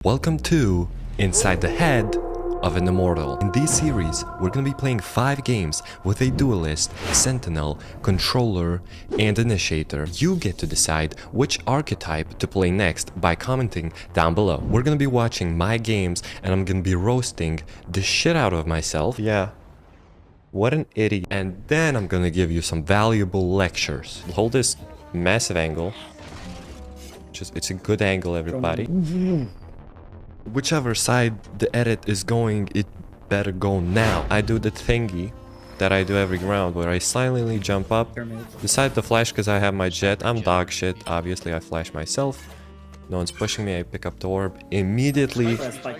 Welcome to Inside the Head of an Immortal. In this series, we're gonna be playing 5 games with a duelist, sentinel, controller, and initiator. You get to decide which archetype to play next by commenting down below. We're gonna be watching my games and I'm gonna be roasting the shit out of myself. Yeah. What an idiot. And then I'm gonna give you some valuable lectures. Hold this massive angle. It's a good angle, everybody. Whichever side the edit is going, it better go now. I do the thingy that I do every round where I silently jump up, decide to flash because I have my jet. I'm dog shit. Obviously, I flash myself. No one's pushing me. I pick up the orb. Immediately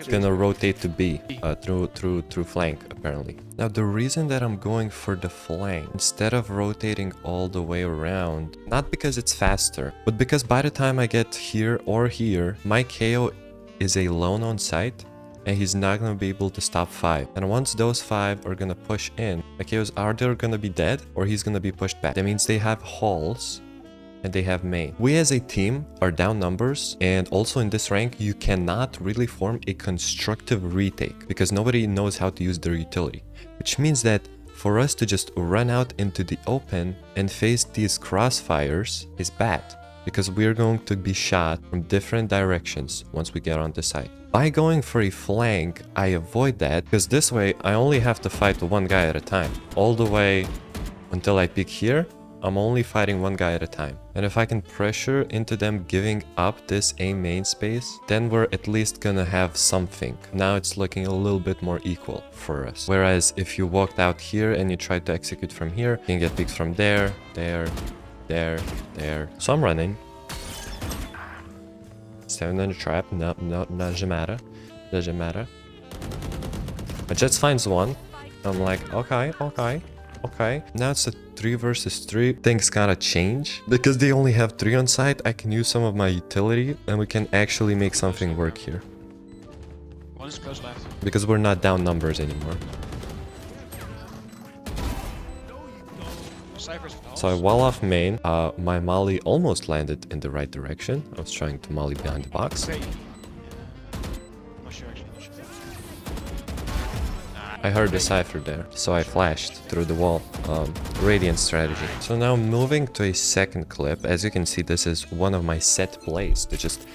gonna rotate to B through flank, apparently. Now, the reason that I'm going for the flank instead of rotating all the way around, not because it's faster, but because by the time I get here or here, my KO is alone on site and he's not gonna be able to stop 5. And once those 5 are gonna push in, the KOs are either gonna be dead or he's gonna be pushed back. That means they have halls and they have main. We as a team are down numbers, and also in this rank you cannot really form a constructive retake because nobody knows how to use their utility, which means that for us to just run out into the open and face these crossfires is bad, because we're going to be shot from different directions once we get on the site. By going for a flank, I avoid that, because this way I only have to fight one guy at a time. All the way until I peek here, I'm only fighting one guy at a time. And if I can pressure into them giving up this A main space, then we're at least gonna have something. Now it's looking a little bit more equal for us. Whereas if you walked out here and you tried to execute from here, you can get picked from there. So I'm running. Standing in the trap. No, doesn't matter. Doesn't matter. My Jets finds one. I'm like, okay. Now it's a 3 versus 3. Things gotta change. Because they only have 3 on site, I can use some of my utility and we can actually make something work here. One is close left. Because we're not down numbers anymore. So I wall off main. My molly almost landed in the right direction. I was trying to molly behind the box. I heard the cipher there, so I flashed through the wall. Radiant strategy. So now moving to a second clip. As you can see, this is one of my set plays to just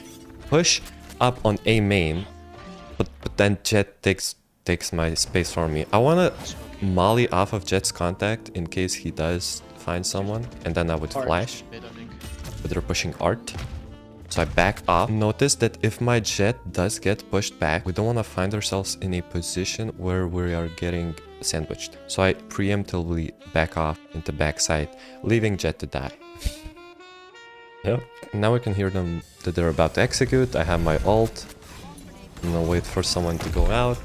push up on A main, but then Jet takes my space for me. I want to molly off of Jet's contact in case he does find someone, and then I would flash, but they're pushing art, so I back off. Notice that if my Jet does get pushed back, we don't want to find ourselves in a position where we are getting sandwiched, so I preemptively back off into backside, leaving Jet to die. Yep. Now we can hear them that they're about to execute. I have my ult. I'm gonna wait for someone to go out,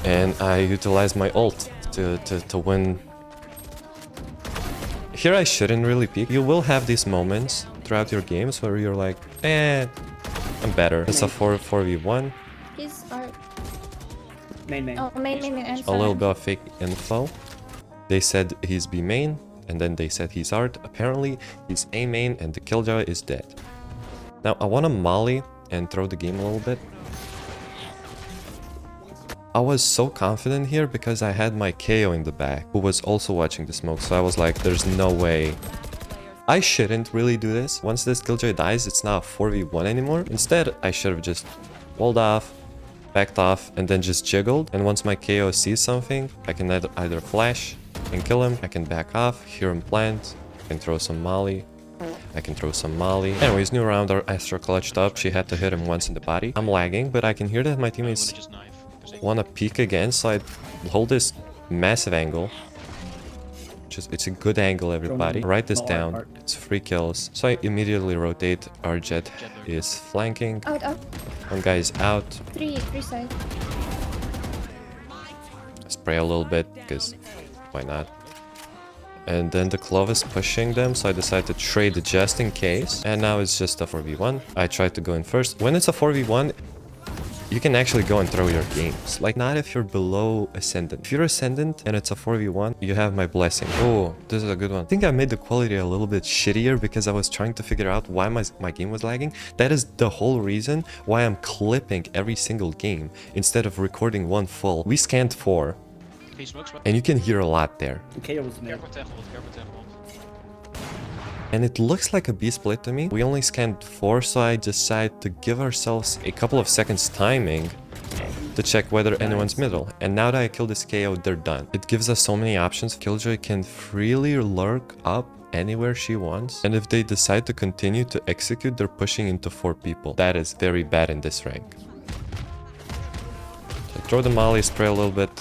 and I utilize my ult to win. Here I shouldn't really peek. You will have these moments throughout your games where you're like, I'm better. It's a 4v1. He's art. Main. Oh, main. A little bit of fake info. They said he's B main, and then they said he's art. Apparently, he's A main, and the killjoy is dead. Now, I want to molly and throw the game a little bit. I was so confident here because I had my KO in the back, who was also watching the smoke, so I was like, there's no way. I shouldn't really do this. Once this killjoy dies, it's not a 4v1 anymore. Instead, I should have just walled off, backed off, and then just jiggled. And once my KO sees something, I can either flash and kill him, I can back off, hear him plant, I can throw some molly. Anyways, new round, our Astra clutched up. She had to hit him once in the body. I'm lagging, but I can hear that my teammates want to peek again, so I hold this massive angle. It's a good angle, everybody. Write this down. It's 3 kills. So I immediately rotate. Our Jet is flanking. Out. One guy is out. 3 side. Spray a little bit, because why not? And then the Clove is pushing them, so I decided to trade just in case. And now it's just a 4v1. I tried to go in first. When it's a 4v1, you can actually go and throw your games. Like, not if you're below Ascendant. If you're Ascendant and it's a 4v1, you have my blessing. Oh, this is a good one. I think I made the quality a little bit shittier because I was trying to figure out why my game was lagging. That is the whole reason why I'm clipping every single game instead of recording one full. We scanned 4, He smokes. and you can hear a lot there. KO was mid. Careful, careful, careful, careful. And it looks like a B split to me. We only scanned 4, so I decided to give ourselves a couple of seconds timing to check whether anyone's middle. And now that I killed this KO, they're done. It gives us so many options. Killjoy can freely lurk up anywhere she wants. And if they decide to continue to execute, they're pushing into 4 people. That is very bad in this rank. So throw the molly, spray a little bit.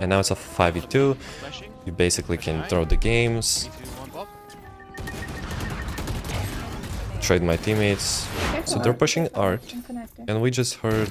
And now it's a 5v2. Flashing. You basically can throw the games. 3, 2, 1, pop. Trade my teammates. So they're pushing art. I'm connected. And we just heard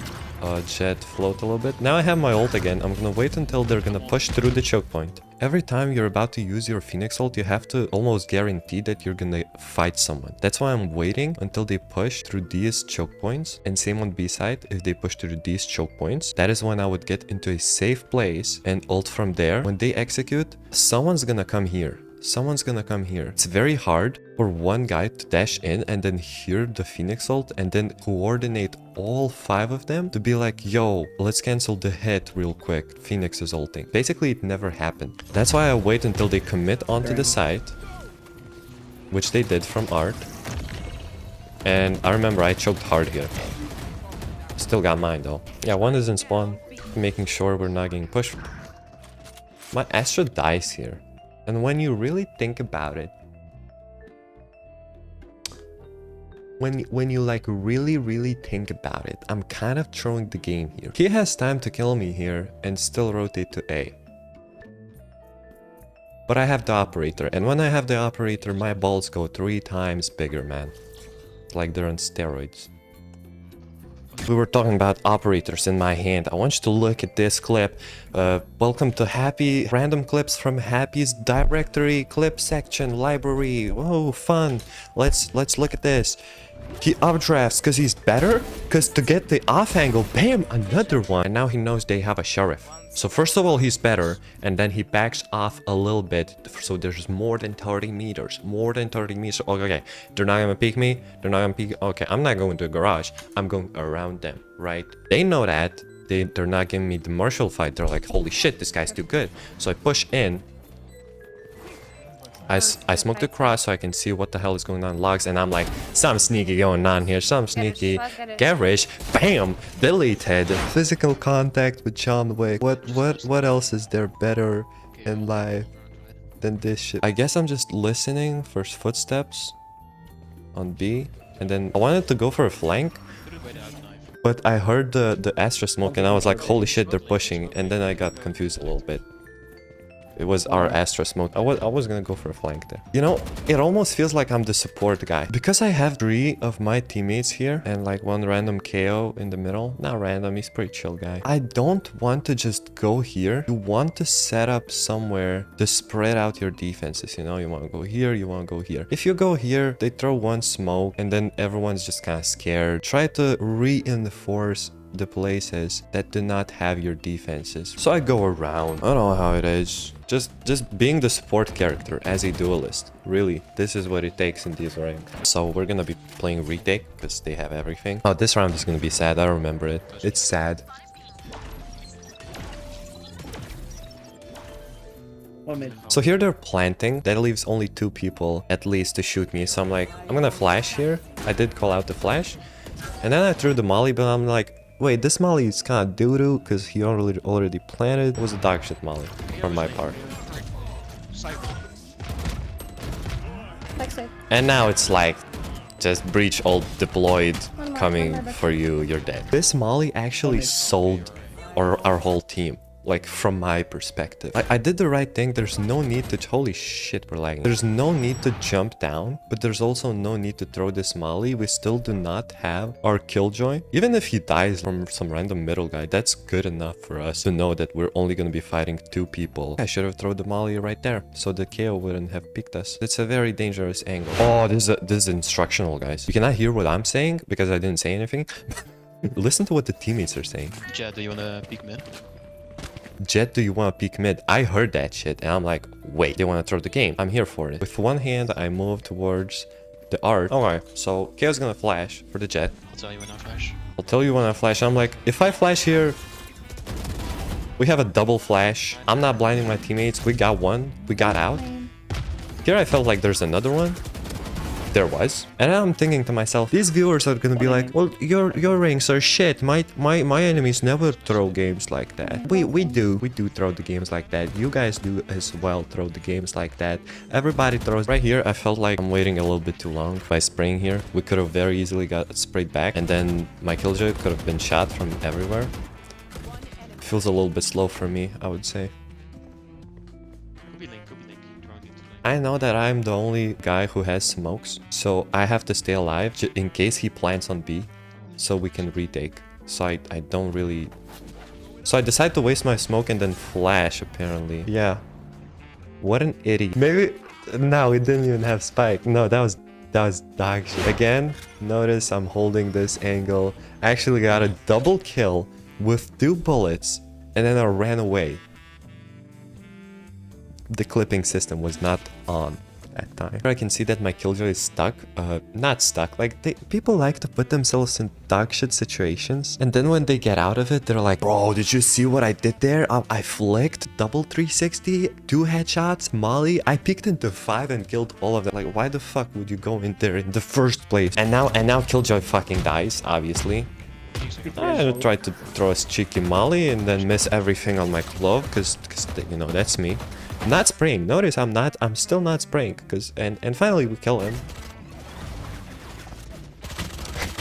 Jet float a little bit. Now I have my ult again. I'm gonna wait until they're gonna push through the choke point. Every time you're about to use your Phoenix ult, you have to almost guarantee that you're gonna fight someone. That's why I'm waiting until they push through these choke points. And same on B side, if they push through these choke points, that is when I would get into a safe place and ult from there. When they execute, someone's gonna come here. Someone's gonna come here. It's very hard for one guy to dash in and then hear the Phoenix ult and then coordinate all 5 of them to be like, yo, let's cancel the hit real quick. Phoenix is ulting. Basically, it never happened. That's why I wait until they commit onto the site, which they did from art. And I remember I choked hard here. Still got mine though. Yeah, one is in spawn, making sure we're not getting pushed. My Astra dies here. And when you really think about it, when you like really think about it, I'm kind of throwing the game here. He has time to kill me here and still rotate to A. But I have the operator, and when I have the operator, my balls go 3 times bigger, man. It's like they're on steroids. We were talking about operators in my hand. I want you to look at this clip. Welcome to Happy random clips from Happy's directory clip section library. Whoa, fun. Let's look at this. He updrafts because he's better. Because to get the off angle, bam, another one. And now he knows they have a sheriff. So first of all, he's better, and then he backs off a little bit, so there's more than 30 meters. More than 30 meters. Okay, they're not gonna peek me. They're not gonna peek. Okay, I'm not going to the garage. I'm going around them, right? They know that. They're not giving me the martial fight. They're like, holy shit, this guy's too good. So I push in. I smoke the cross so I can see what the hell is going on in logs, and I'm like, some sneaky going on here, some sneaky. Garish, bam, deleted. Physical contact with John Wick. What else is there better in life than this shit? I guess I'm just listening for footsteps on B, and then I wanted to go for a flank, but I heard the Astra smoke, and I was like, holy shit, they're pushing, and then I got confused a little bit. It was our Astra smoke. I was gonna go for a flank there. You know, it almost feels like I'm the support guy. Because I have 3 of my teammates here and like 1 random KO in the middle. Not random, he's pretty chill guy. I don't want to just go here. You want to set up somewhere to spread out your defenses, you know? You want to go here, you want to go here. If you go here, they throw 1 smoke and then everyone's just kind of scared. Try to reinforce the places that do not have your defenses. So I go around. I don't know how it is. Just being the support character as a duelist. Really, this is what it takes in these ranks. So we're gonna be playing Retake because they have everything. Oh, this round is gonna be sad. I remember it. It's sad. So here they're planting. That leaves only 2 people at least to shoot me. So I'm like, I'm gonna flash here. I did call out the flash. And then I threw the molly, but I'm like, wait, this molly is kind of doo-doo because he already planted. It was a dog shit molly from my part. And now it's like, just breach ult deployed, coming for you, you're dead. This molly actually sold our whole team. Like, from my perspective. I did the right thing. There's no need to... Holy shit, we're lagging. There's no need to jump down, but there's also no need to throw this molly. We still do not have our Killjoy. Even if he dies from some random middle guy, that's good enough for us to know that we're only going to be fighting 2 people. I should have thrown the molly right there, so the KO wouldn't have picked us. It's a very dangerous angle. Oh, this is instructional, guys. You cannot hear what I'm saying, because I didn't say anything. Listen to what the teammates are saying. Jet, do you wanna peek mid? Jet, do you want to peek mid? I heard that shit and I'm like, wait, they want to throw the game. I'm here for it. With one hand, I move towards the art. Okay, so Chaos gonna flash for the Jet. I'll tell you when I flash. I'll tell you when I flash. I'm like, if I flash here, we have a double flash. I'm not blinding my teammates. We got one. We got out. Here I felt like there's another one. There was. And now I'm thinking to myself, these viewers are gonna be like, well, your ranks are shit. My enemies never throw games like that. We do throw the games like that. You guys do as well throw the games like that. Everybody throws. Right here, I felt like I'm waiting a little bit too long. By spraying here, we could have very easily got sprayed back, and then my killjoy could have been shot from everywhere. Feels a little bit slow for me, I would say. Could be link, throwing into link. I know that I'm the only guy who has smokes, so I have to stay alive in case he plants on B, so we can retake. So I don't really... So I decide to waste my smoke and then flash, apparently. Yeah. What an idiot. Maybe... No, it didn't even have spike. No, that was dog shit. Again, notice I'm holding this angle. I actually got a double kill with 2 bullets, and then I ran away. The clipping system was not on at time. I can see that my killjoy is stuck. Not stuck. Like, people like to put themselves in dog shit situations, and then when they get out of it, they're like, bro, did you see what I did there? I flicked double 360, 2 headshots, molly. I peeked into 5 and killed all of them. Like, why the fuck would you go in there in the first place? And now killjoy fucking dies, obviously. I tried to throw a cheeky molly and then miss everything on my glove, because you know, that's me. I'm not spraying. Notice I'm still not spraying, because and finally we kill him.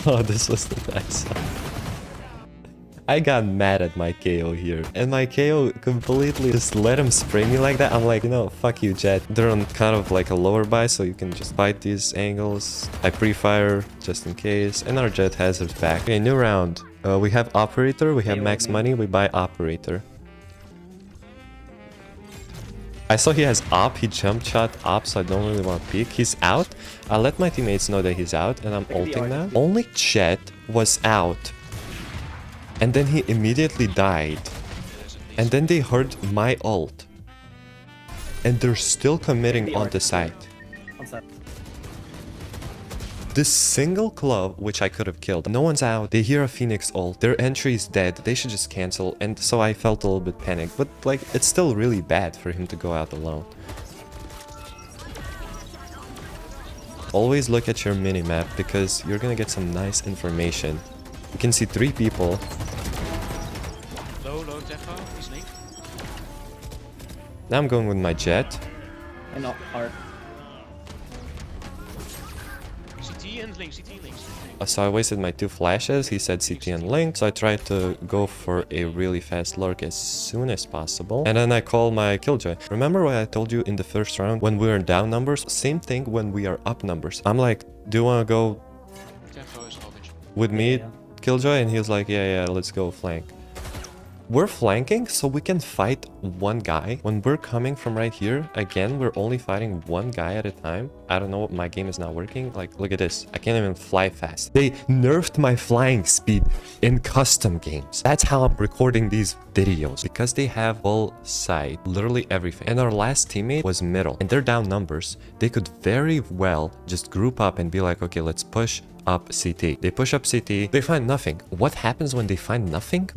Oh, this was the nice one. I got mad at my KO here, and my KO completely just let him spray me like that. I'm like, you know, fuck you, Jet. They're on kind of like a lower buy, so you can just fight these angles. I pre-fire just in case, and our Jet has his back. Okay, new round. We have operator, we have max money, we buy operator. I saw he has op, he jump shot op, so I don't really want to peek. He's out. I let my teammates know that he's out, and I'm ulting now. Only Jet was out. And then he immediately died. And then they heard my ult. And they're still committing on the site. This single club, which I could have killed, no one's out. They hear a Phoenix ult. Their entry is dead. They should just cancel. And so I felt a little bit panicked. But like, it's still really bad for him to go out alone. Always look at your minimap, because you're gonna get some nice information. You can see 3 people. Low tempo, he's link. Now I'm going with my Jet. And not art. CT and link. So I wasted my 2 flashes. He said CT and link, so I tried to go for a really fast lurk as soon as possible. And then I call my killjoy. Remember what I told you in the first round when we were down numbers? Same thing when we are up numbers. I'm like, do you want to go Tempo is garbage. with me, Yeah. killjoy? And he was like, yeah, let's go flank. We're flanking, so we can fight one guy. When we're coming from right here, again, we're only fighting one guy at a time. I don't know, my game is not working. Like, look at this. I can't even fly fast. They nerfed my flying speed in custom games. That's how I'm recording these videos, because they have full sight, literally everything. And our last teammate was middle, and they're down numbers. They could very well just group up and be like, okay, let's push up CT. They push up CT. They find nothing. What happens when they find nothing?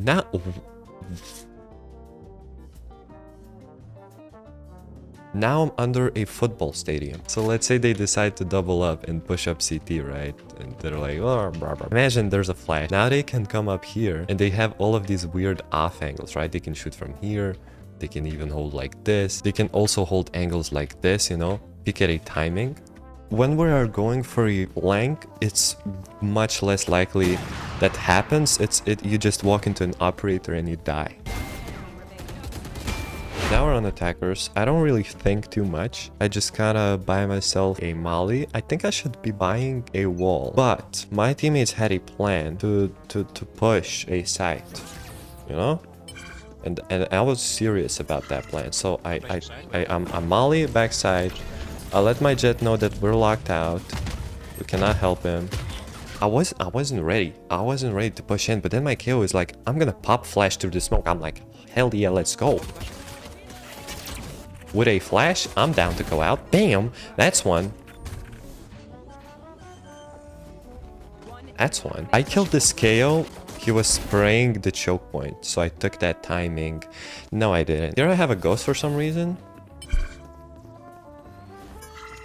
Now I'm under a football stadium. So let's say they decide to double up and push up CT, right? And they're like, oh, blah, blah. Imagine there's a flash. Now they can come up here and they have all of these weird off angles, right? They can shoot from here. They can even hold like this. They can also hold angles like this, you know, pick at a timing. When we are going for a flank, it's much less likely that happens. You just walk into an operator and you die. Now we're on attackers. I don't really think too much. I just kind of buy myself a molly. I think I should be buying a wall, but my teammates had a plan to push a site, you know? And I was serious about that plan. So I'm molly backside. I let my Jet know that we're locked out. We cannot help him. I wasn't ready. I wasn't ready to push in, but then my KO is like, I'm gonna pop flash through the smoke. I'm like, hell yeah, let's go. With a flash, I'm down to go out. Bam! That's one. That's one. I killed this KO. He was spraying the choke point, so I took that timing. No, I didn't. Here I have a ghost for some reason.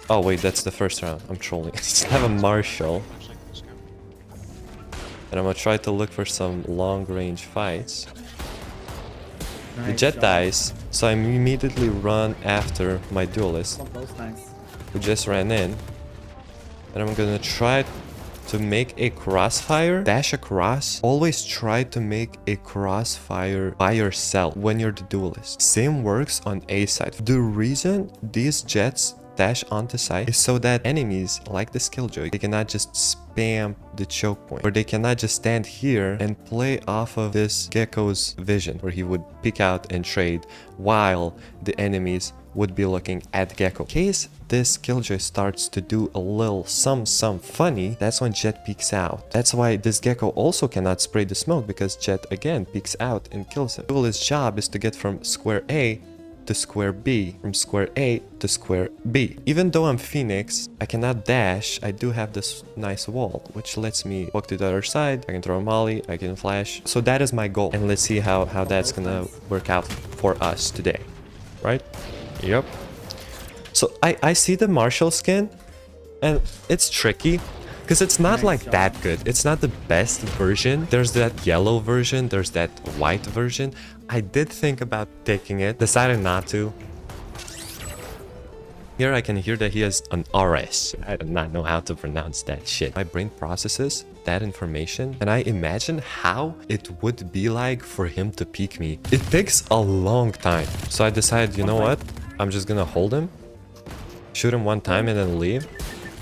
Oh wait, that's the first round. I'm trolling. I have a Marshall. And I'm gonna try to look for some long-range fights. The jet dies, so I immediately run after my duelist, who just ran in. And I'm gonna try to make a crossfire, dash across. Always try to make a crossfire by yourself when you're the duelist. Same works on A side. The reason these jets dash onto side is so that enemies like the Killjoy, they cannot just spam the choke point, or they cannot just stand here and play off of this Gecko's vision, where he would pick out and trade while the enemies would be looking at Gecko. In case this Killjoy starts to do a little some funny, that's when Jet peeks out. That's why this Gecko also cannot spray the smoke, because Jet again peeks out and kills him. Duelist's job is to get from square A to square B, from square A to square B. Even though I'm Phoenix, I cannot dash. I do have this nice wall, which lets me walk to the other side. I can throw a molly, I can flash. So that is my goal. And let's see how that's gonna work out for us today, right? Yep. So I see the Marshall skin, and it's tricky because it's not like that good. It's not the best version. There's that yellow version, there's that white version. I did think about taking it, decided not to. Here I can hear that he has an RS. I do not know how to pronounce that shit. My brain processes that information, and I imagine how it would be like for him to peek me. It takes a long time. So I decided, you know what? I'm just gonna hold him, shoot him one time and then leave.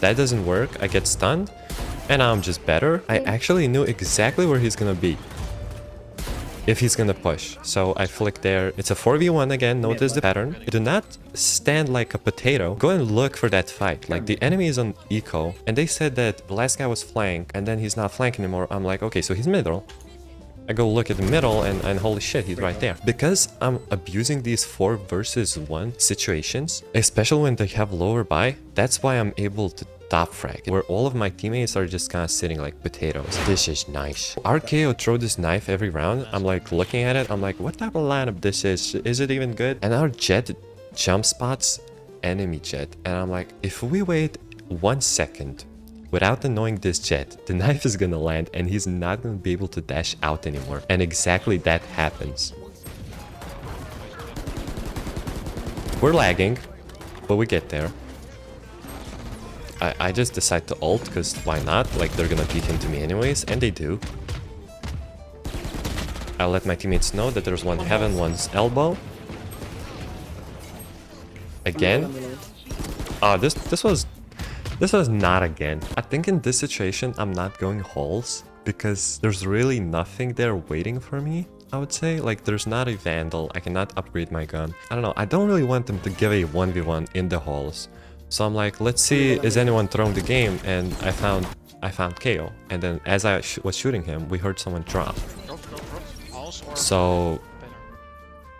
That doesn't work. I get stunned, and now I'm just better. I actually knew exactly where he's gonna be if he's gonna push. So I flick there. It's a 4v1 again. Notice the pattern. You do not stand like a potato. Go and look for that fight. Like, the enemy is on eco, and they said that the last guy was flank, and then he's not flank anymore. I'm like, okay, so he's middle. I go look at the middle, and holy shit, he's right there. Because I'm abusing these 4 versus 1 situations, especially when they have lower buy, that's why I'm able to top frag, where all of my teammates are just kind of sitting like potatoes. This is nice. RKO throw this knife every round. I'm like looking at it, I'm like, what type of lineup this is? Is it even good? And our jet jump spots enemy jet, and I'm like, if we wait 1 second without annoying this jet, the knife is gonna land and he's not gonna be able to dash out anymore. And exactly that happens. We're lagging, but we get there. I just decide to ult, because why not? Like, they're gonna peek into me anyways, and they do. I let my teammates know that there's one heaven, one's elbow. Again. Oh, this was not again. I think in this situation, I'm not going halls, because there's really nothing there waiting for me, I would say. Like, there's not a Vandal. I cannot upgrade my gun. I don't know. I don't really want them to give a 1v1 in the halls. So I'm like, let's see, is anyone throwing the game? And I found KO. And then as I was shooting him, we heard someone drop. So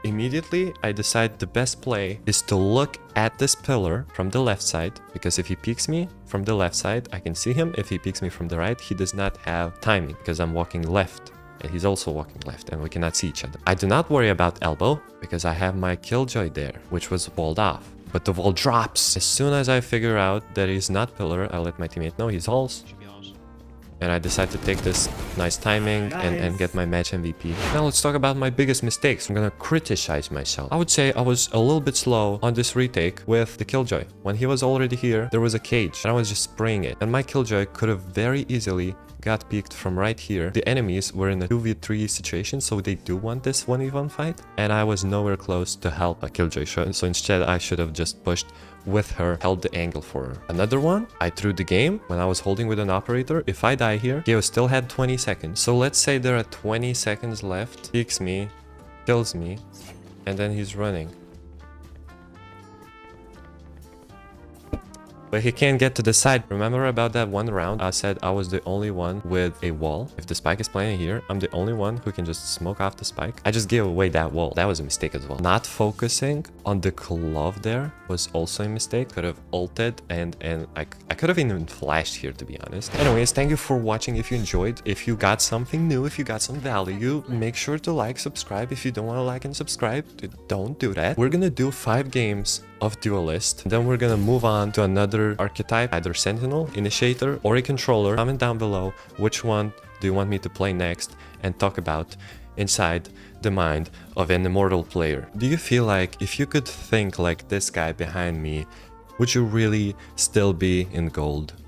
immediately I decide the best play is to look at this pillar from the left side, because if he peeks me from the left side, I can see him. If he peeks me from the right, he does not have timing, because I'm walking left and he's also walking left, and we cannot see each other. I do not worry about elbow, because I have my Killjoy there, which was walled off. But the wall drops. As soon as I figure out that he's not pillar, I let my teammate know he's halls. And I decide to take this nice timing and get my match MVP. Now let's talk about my biggest mistakes. I'm gonna criticize myself. I would say I was a little bit slow on this retake with the Killjoy. When he was already here, there was a cage, and I was just spraying it. And my Killjoy could have very easily got peeked from right here. The enemies were in a 2v3 situation, so they do want this 1v1 fight, and I was nowhere close to help a Killjoy. So instead, I should have just pushed with her, held the angle for her. Another one, I threw the game when I was holding with an operator. If I die here, Geo still had 20 seconds. So let's say there are 20 seconds left, peeks me, kills me, and then he's running. But he can't get to the side. Remember about that one round? I said I was the only one with a wall. If the spike is playing here, I'm the only one who can just smoke off the spike. I just gave away that wall. That was a mistake as well. Not focusing on the glove there was also a mistake. Could have ulted and I could have even flashed here, to be honest. Anyways, thank you for watching. If you enjoyed, if you got something new, if you got some value, make sure to like, subscribe. If you don't want to like and subscribe, don't do that. We're gonna do 5 games of Duelist. Then we're gonna move on to another archetype, either Sentinel, Initiator, or a Controller. Comment down below which one do you want me to play next and talk about inside the mind of an Immortal player. Do you feel like if you could think like this guy behind me, would you really still be in gold?